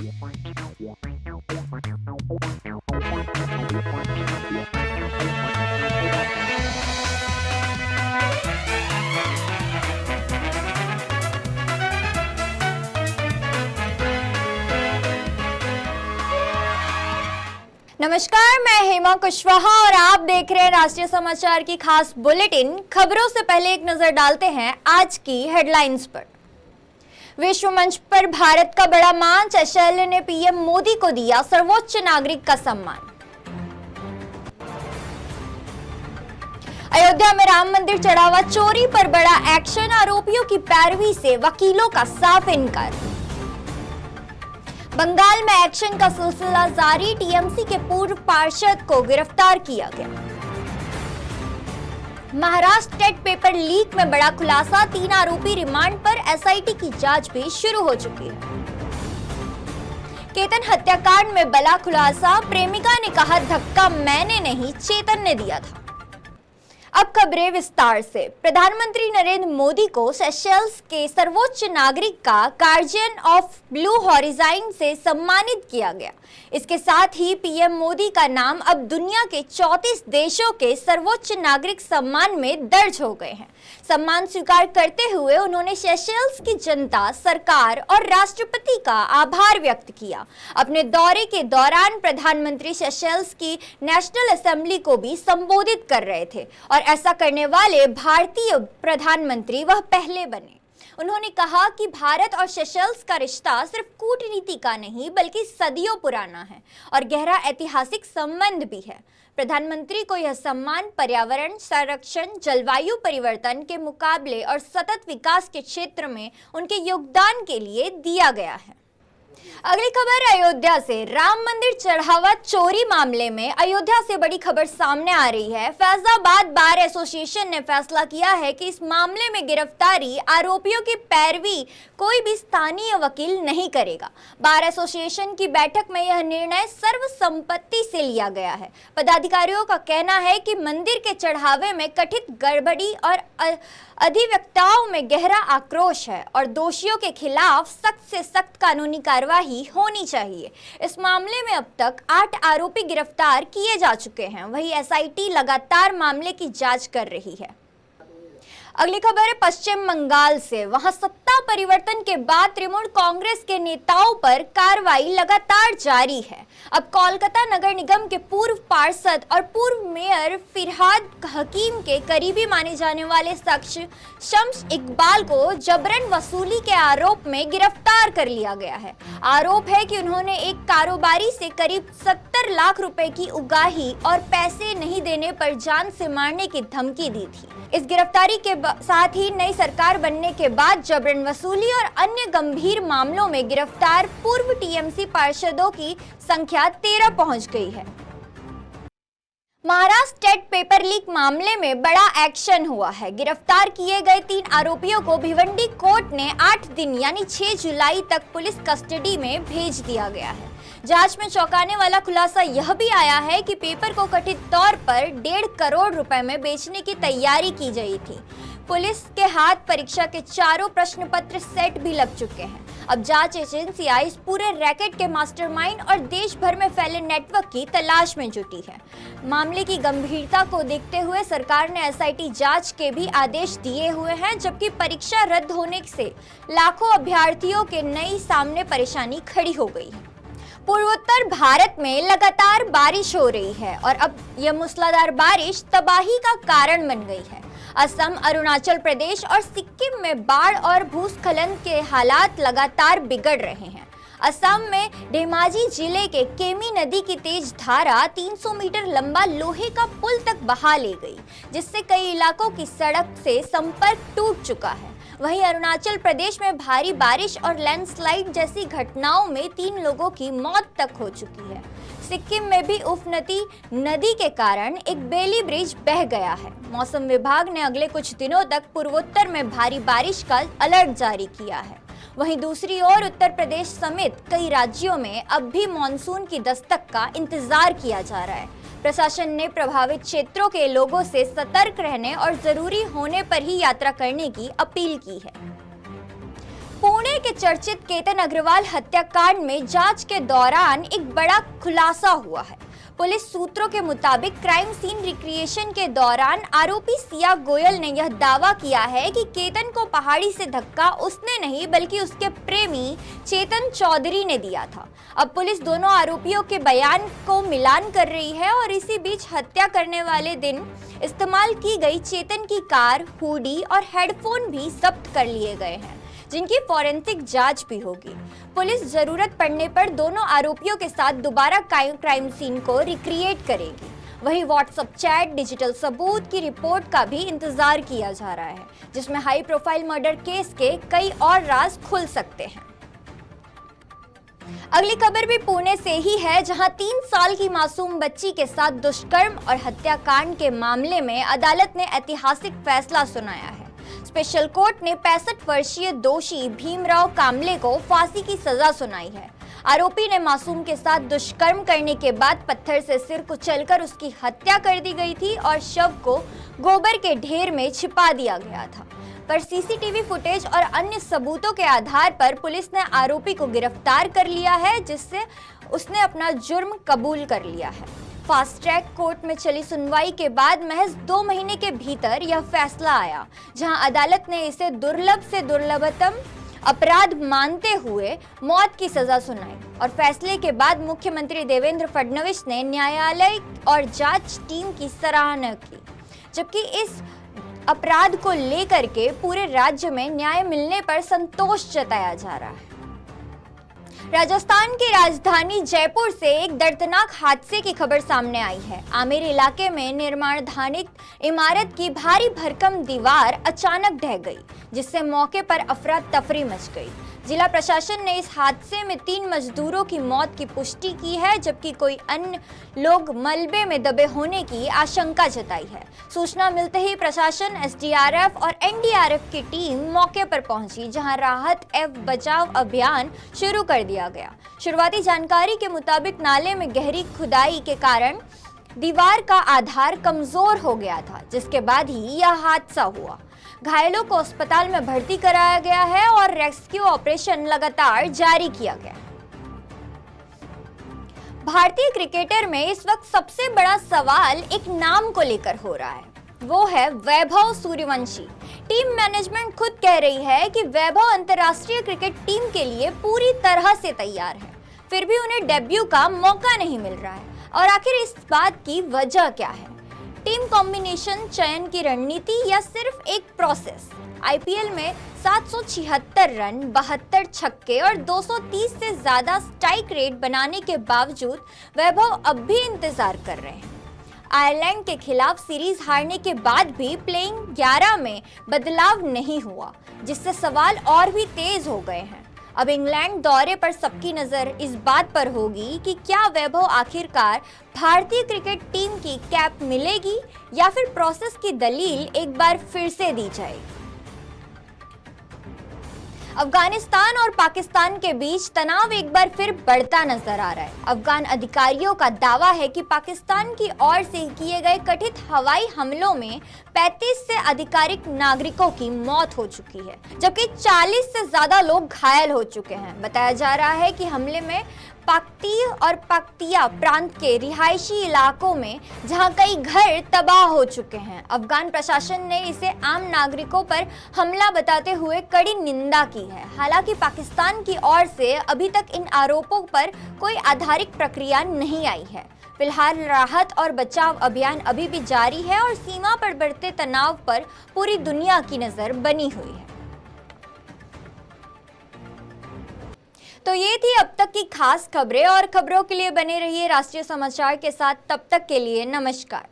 नमस्कार, मैं हेमा कुशवाहा और आप देख रहे हैं राष्ट्रीय समाचार की खास बुलेटिन। खबरों से पहले एक नजर डालते हैं आज की हेडलाइंस पर। विश्व मंच पर भारत का बड़ा मान, सेशेल्स ने पीएम मोदी को दिया सर्वोच्च नागरिक का सम्मान। अयोध्या में राम मंदिर चढ़ावा चोरी पर बड़ा एक्शन, आरोपियों की पैरवी से वकीलों का साफ इनकार। बंगाल में एक्शन का सिलसिला जारी, टीएमसी के पूर्व पार्षद को गिरफ्तार किया गया। महाराष्ट्र टेट पेपर लीक में बड़ा खुलासा, 3 आरोपी रिमांड पर, एसआईटी की जांच भी शुरू हो चुकी है। केतन हत्याकांड में बड़ा खुलासा, प्रेमिका ने कहा धक्का मैंने नहीं चेतन ने दिया था। अब खबरें विस्तार से। प्रधानमंत्री नरेंद्र मोदी को सेशेल्स के सर्वोच्च नागरिक का गार्जियन ऑफ ब्लू हॉरिज़ॉन से सम्मानित किया गया। इसके साथ ही पीएम मोदी का नाम अब दुनिया के 34 देशों के सर्वोच्च नागरिक सम्मान में दर्ज हो गए हैं। सम्मान स्वीकार करते हुए उन्होंने सेशेल्स की जनता, सरकार और राष्ट्रपति का आभार व्यक्त किया। अपने दौरे के दौरान प्रधानमंत्री सेशेल्स की नेशनल असेंबली को भी संबोधित कर रहे थे और ऐसा करने वाले भारतीय प्रधानमंत्री वह पहले बने। उन्होंने कहा कि भारत और सेशेल्स का रिश्ता सिर्फ कूटनीति का नहीं बल्कि सदियों पुराना है और गहरा ऐतिहासिक संबंध भी है। प्रधानमंत्री को यह सम्मान पर्यावरण संरक्षण, जलवायु परिवर्तन के मुकाबले और सतत विकास के क्षेत्र में उनके योगदान के लिए दिया गया है। अगली खबर अयोध्या से। राम मंदिर चढ़ावा चोरी मामले में अयोध्या से बड़ी खबर सामने आ रही है। फैजाबाद बार एसोसिएशन ने फैसला किया है कि इस मामले में गिरफ्तारी, आरोपियों की पैरवी कोई भी स्थानीय वकील नहीं करेगा। बार एसोसिएशन की बैठक में यह निर्णय सर्वसम्मति से लिया गया है। पदाधिकारियों का कहना है कि मंदिर के चढ़ावे में कथित गड़बड़ी और अधिवक्ताओं में गहरा आक्रोश है और दोषियों के खिलाफ सख्त से सख्त कानूनी कार्यवाही होनी चाहिए। इस मामले में अब तक 8 आरोपी गिरफ्तार किए जा चुके हैं। वहीं एसआईटी लगातार मामले की जांच कर रही है। अगली खबर है पश्चिम बंगाल से। वहां सत्ता परिवर्तन के बाद तृणमूल कांग्रेस के नेताओं पर कार्रवाई लगातार जारी है। अब कोलकाता नगर निगम के पूर्व पार्षद और पूर्व मेयर फिरहाद हकीम के करीबी माने जाने वाले शख्स शम्स इकबाल को जबरन वसूली के आरोप में गिरफ्तार कर लिया गया है। आरोप है कि उन्होंने एक कारोबारी से करीब 70 लाख रुपए की उगाही और पैसे नहीं देने पर जान से मारने की धमकी दी थी। इस गिरफ्तारी के साथ ही नई सरकार बनने के बाद जबरन वसूली और अन्य गंभीर मामलों में गिरफ्तार पूर्व टीएमसी पार्षदों की संख्या 13 पहुंच गई है। महाराष्ट्र टेट पेपर लीक मामले में बड़ा एक्शन हुआ है। गिरफ्तार किए गए 3 आरोपियों को भिवंडी कोर्ट ने 8 दिन यानी 6 जुलाई तक पुलिस कस्टडी में भेज दिया गया है। जांच में चौंकाने वाला खुलासा यह भी आया है कि पेपर को कथित तौर पर 1.5 करोड़ रुपए में बेचने की तैयारी की गई थी। पुलिस के हाथ परीक्षा के 4 प्रश्न पत्र सेट भी लग चुके हैं। अब जांच एजेंसियां इस पूरे रैकेट के मास्टरमाइंड और देश भर में फैले नेटवर्क की तलाश में जुटी है। मामले की गंभीरता को देखते हुए सरकार ने एसआईटी जांच के भी आदेश दिए हुए हैं, जबकि परीक्षा रद्द होने से लाखों अभ्यर्थियों के नई सामने परेशानी खड़ी हो गई है। पूर्वोत्तर भारत में लगातार बारिश हो रही है और अब यह मूसलाधार बारिश तबाही का कारण बन गई है। असम, अरुणाचल प्रदेश और सिक्किम में बाढ़ और भूस्खलन के हालात लगातार बिगड़ रहे हैं। असम में धेमाजी जिले के केमी नदी की तेज धारा 300 मीटर लंबा लोहे का पुल तक बहा ले गई, जिससे कई इलाकों की सड़क से संपर्क टूट चुका है। वहीं अरुणाचल प्रदेश में भारी बारिश और लैंडस्लाइड जैसी घटनाओं में 3 लोगों की मौत तक हो चुकी है। सिक्किम में भी उफनती नदी के कारण एक बेली ब्रिज बह गया है। मौसम विभाग ने अगले कुछ दिनों तक पूर्वोत्तर में भारी बारिश का अलर्ट जारी किया है। वहीं दूसरी ओर उत्तर प्रदेश समेत कई राज्यों में अब भी मानसून की दस्तक का इंतजार किया जा रहा है। प्रशासन ने प्रभावित क्षेत्रों के लोगों से सतर्क रहने और जरूरी होने पर ही यात्रा करने की अपील की है। पुणे के चर्चित केतन अग्रवाल हत्याकांड में जांच के दौरान एक बड़ा खुलासा हुआ है। पुलिस सूत्रों के मुताबिक क्राइम सीन रिक्रिएशन के दौरान आरोपी सिया गोयल ने यह दावा किया है कि केतन को पहाड़ी से धक्का उसने नहीं बल्कि उसके प्रेमी चेतन चौधरी ने दिया था। अब पुलिस दोनों आरोपियों के बयान को मिलान कर रही है और इसी बीच हत्या करने वाले दिन इस्तेमाल की गई चेतन की कार, हुडी और हेडफोन भी जब्त कर लिए गए हैं, जिनकी फॉरेंसिक जांच भी होगी। पुलिस जरूरत पड़ने पर दोनों आरोपियों के साथ दोबारा क्राइम सीन को रिक्रिएट करेगी। वहीं व्हाट्सएप चैट, डिजिटल सबूत की रिपोर्ट का भी इंतजार किया जा रहा है, जिसमें हाई प्रोफाइल मर्डर केस के कई और राज खुल सकते हैं। अगली खबर भी पुणे से ही है, जहां 3 साल की मासूम बच्ची के साथ दुष्कर्म और हत्याकांड के मामले में अदालत ने ऐतिहासिक फैसला सुनाया है। स्पेशल कोर्ट ने 65 वर्षीय दोषी भीमराव कामले को फांसी की सजा सुनाई है। आरोपी ने मासूम के साथ दुष्कर्म करने के बाद पत्थर से सिर कुचलकर उसकी हत्या कर दी गई थी और शव को गोबर के ढेर में छिपा दिया गया था। पर सीसीटीवी फुटेज और अन्य सबूतों के आधार पर पुलिस ने आरोपी को गिरफ्तार कर लिया है, जिससे उसने अपना जुर्म कबूल कर लिया है। फास्ट ट्रैक कोर्ट में चली सुनवाई के बाद महज 2 महीने के भीतर यह फैसला आया, जहां अदालत ने इसे दुर्लभ से दुर्लभतम अपराध मानते हुए मौत की सजा सुनाई। और फैसले के बाद मुख्यमंत्री देवेंद्र फडणवीस ने न्यायालय और जांच टीम की सराहना की, जबकि इस अपराध को लेकर के पूरे राज्य में न्याय मिलने पर संतोष जताया जा रहा है। राजस्थान की राजधानी जयपुर से एक दर्दनाक हादसे की खबर सामने आई है। आमेर इलाके में निर्माणाधीन इमारत की भारी भरकम दीवार अचानक ढह गई, जिससे मौके पर अफरा तफरी मच गई। जिला प्रशासन ने इस हादसे में 3 मजदूरों की मौत की पुष्टि की है, जबकि कोई अन्य लोग मलबे में दबे होने की आशंका जताई है। सूचना मिलते ही प्रशासन, एसडीआरएफ और एनडीआरएफ की टीम मौके पर पहुंची, जहां राहत एवं बचाव अभियान शुरू कर दिया गया। शुरुआती जानकारी के मुताबिक नाले में गहरी खुदाई के कारण दीवार का आधार कमजोर हो गया था, जिसके बाद ही यह हादसा हुआ। घायलों को अस्पताल में भर्ती कराया गया है और रेस्क्यू ऑपरेशन लगातार जारी किया गया है। भारतीय क्रिकेटर में इस वक्त सबसे बड़ा सवाल एक नाम को लेकर हो रहा है, वो है वैभव सूर्यवंशी। टीम मैनेजमेंट खुद कह रही है कि वैभव अंतर्राष्ट्रीय क्रिकेट टीम के लिए पूरी तरह से तैयार है, फिर भी उन्हें डेब्यू का मौका नहीं मिल रहा है। और आखिर इस बात की वजह क्या है? टीम कॉम्बिनेशन, चयन की रणनीति या सिर्फ एक प्रोसेस? आईपीएल में 776 रन, 72 छक्के और 230 से ज्यादा स्ट्राइक रेट बनाने के बावजूद वैभव अब भी इंतजार कर रहे हैं। आयरलैंड के खिलाफ सीरीज हारने के बाद भी प्लेइंग 11 में बदलाव नहीं हुआ, जिससे सवाल और भी तेज हो गए हैं। अब इंग्लैंड दौरे पर सबकी नजर इस बात पर होगी कि क्या वैभव आखिरकार भारतीय क्रिकेट टीम की कैप मिलेगी या फिर प्रोसेस की दलील एक बार फिर से दी जाएगी। अफगानिस्तान और पाकिस्तान के बीच तनाव एक बार फिर बढ़ता नजर आ रहा है। अफगान अधिकारियों का दावा है कि पाकिस्तान की ओर से किए गए कथित हवाई हमलों में 35 से अधिकारिक नागरिकों की मौत हो चुकी है, जबकि 40 से ज्यादा लोग घायल हो चुके हैं। बताया जा रहा है कि हमले में पाक्तीय और पख्तिया प्रांत के रिहायशी इलाकों में जहां कई घर तबाह हो चुके हैं। अफगान प्रशासन ने इसे आम नागरिकों पर हमला बताते हुए कड़ी निंदा की है। हालांकि पाकिस्तान की ओर से अभी तक इन आरोपों पर कोई आधारिक प्रक्रिया नहीं आई है। फिलहाल राहत और बचाव अभियान अभी भी जारी है और सीमा पर बढ़ते तनाव पर पूरी दुनिया की नजर बनी हुई है। तो ये थी अब तक की खास खबरें, और खबरों के लिए बने रहिए राष्ट्रीय समाचार के साथ। तब तक के लिए नमस्कार।